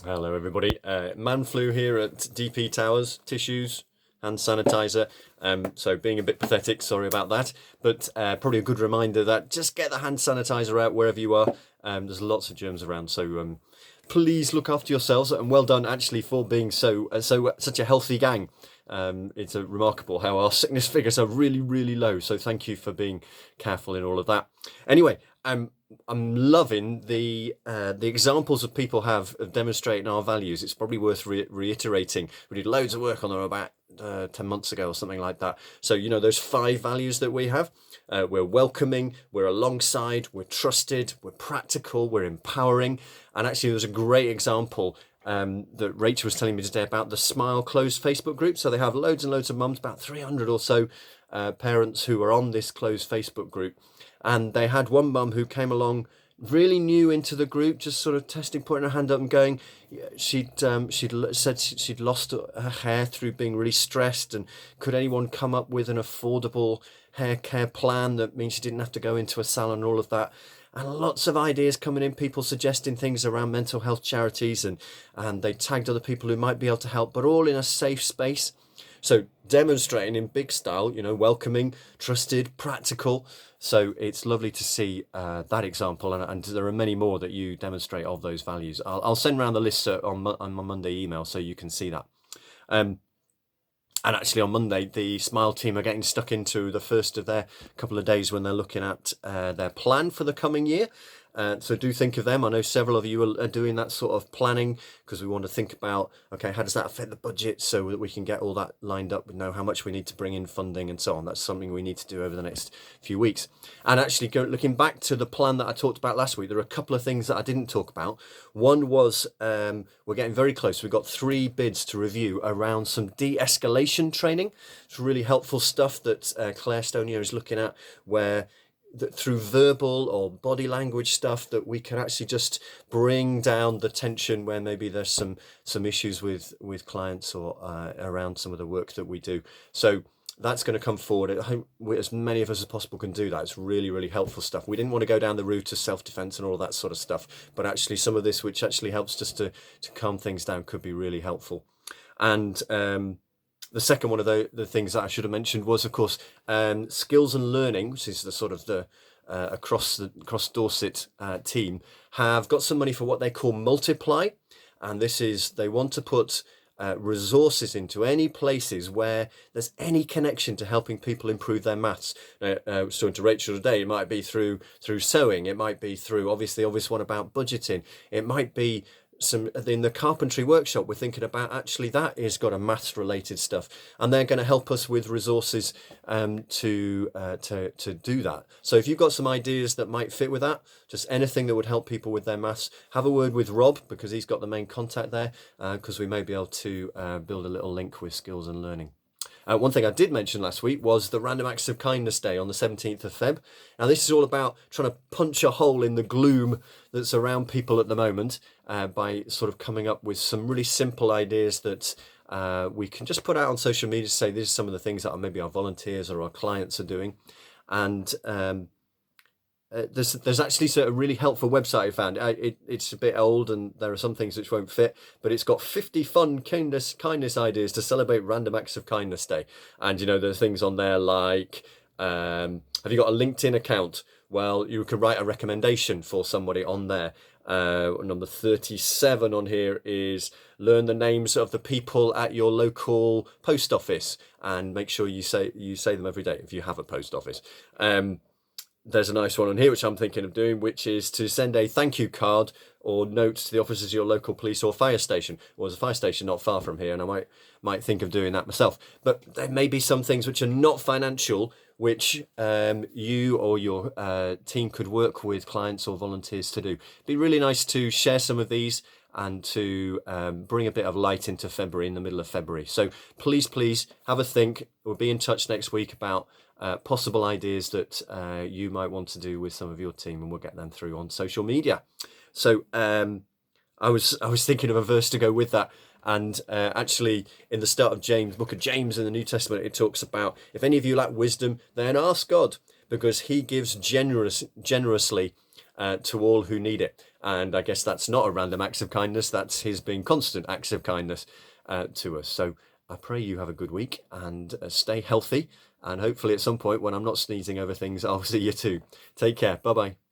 Hello, everybody. Man flu here at DP Towers. Tissues, hand sanitizer. So being a bit pathetic, sorry about that. But probably a good reminder that just get the hand sanitizer out wherever you are. There's lots of germs around, so please look after yourselves. And well done, actually, for being such a healthy gang. It's remarkable how our sickness figures are really, really low. So thank you for being careful in all of that. Anyway, I'm loving the examples of people have of demonstrating our values. It's probably worth reiterating. We did loads of work on them about 10 months ago or something like that. So, you know, those 5 values that we have, we're welcoming, we're alongside, we're trusted, we're practical, we're empowering. And actually, there's a great example that Rachel was telling me today about the Smile closed Facebook group. So they have loads and loads of mums, about 300 or so parents who are on this closed Facebook group. And they had one mum who came along really new into the group, just sort of testing, putting her hand up and going. She'd said she'd lost her hair through being really stressed, and could anyone come up with an affordable hair care plan that means she didn't have to go into a salon and all of that. And lots of ideas coming in, people suggesting things around mental health charities, and they tagged other people who might be able to help, but all in a safe space. So demonstrating in big style, you know, welcoming, trusted, practical. So it's lovely to see that example, and there are many more that you demonstrate of those values. I'll send around the list on my Monday email so you can see that. And actually on Monday, the Smile team are getting stuck into the first of their couple of days when they're looking at their plan for the coming year. So do think of them. I know several of you are doing that sort of planning, because we want to think about, okay, how does that affect the budget so that we can get all that lined up, and know how much we need to bring in funding and so on. That's something we need to do over the next few weeks. And actually, looking back to the plan that I talked about last week, there are a couple of things that I didn't talk about. One was we're getting very close. We've got 3 bids to review around some de-escalation training. It's really helpful stuff that Claire Stonier is looking at, where that through verbal or body language stuff that we can actually just bring down the tension where maybe there's some issues with clients or around some of the work that we do. So that's going to come forward. I hope as many of us as possible can do that. It's really, really helpful stuff. We didn't want to go down the route of self-defense and all that sort of stuff, but actually some of this, which actually helps just to calm things down, could be really helpful. And the second one of the things that I should have mentioned was, of course, skills and learning, which is the sort of the across Dorset team, have got some money for what they call Multiply, and this is, they want to put resources into any places where there's any connection to helping people improve their maths. I was talking to Rachel today. It might be through sewing. It might be through, obviously, the obvious one about budgeting. It might be some in the carpentry workshop. We're thinking about, actually that is got a maths related stuff, and they're going to help us with resources to do that. So if you've got some ideas that might fit with that, just anything that would help people with their maths, have a word with Rob, because he's got the main contact there, because we may be able to build a little link with skills and learning. One thing I did mention last week was the Random Acts of Kindness Day on the 17th of Feb. Now, this is all about trying to punch a hole in the gloom that's around people at the moment by sort of coming up with some really simple ideas that we can just put out on social media to say, these are some of the things that maybe our volunteers or our clients are doing. And there's actually a really helpful website I found. It's a bit old and there are some things which won't fit, but it's got 50 fun kindness ideas to celebrate Random Acts of Kindness Day. And, you know, there's things on there like, have you got a LinkedIn account? Well, you can write a recommendation for somebody on there. Number 37 on here is learn the names of the people at your local post office and make sure you say them every day if you have a post office. There's a nice one on here, which I'm thinking of doing, which is to send a thank you card or note to the officers of your local police or fire station. Well, there's a fire station not far from here, and I might think of doing that myself. But there may be some things which are not financial, which you or your team could work with clients or volunteers to do. It'd be really nice to share some of these and to bring a bit of light into February, in the middle of February. So please have a think. We'll be in touch next week about possible ideas that you might want to do with some of your team, and we'll get them through on social media. So I was thinking of a verse to go with that, and actually in the start of James, book of James in the New Testament, it talks about, if any of you lack wisdom, then ask God, because he gives generously, to all who need it. And I guess that's not a random acts of kindness, that's his being constant acts of kindness to us. So I pray you have a good week and stay healthy. And hopefully at some point when I'm not sneezing over things, I'll see you too. Take care. Bye-bye.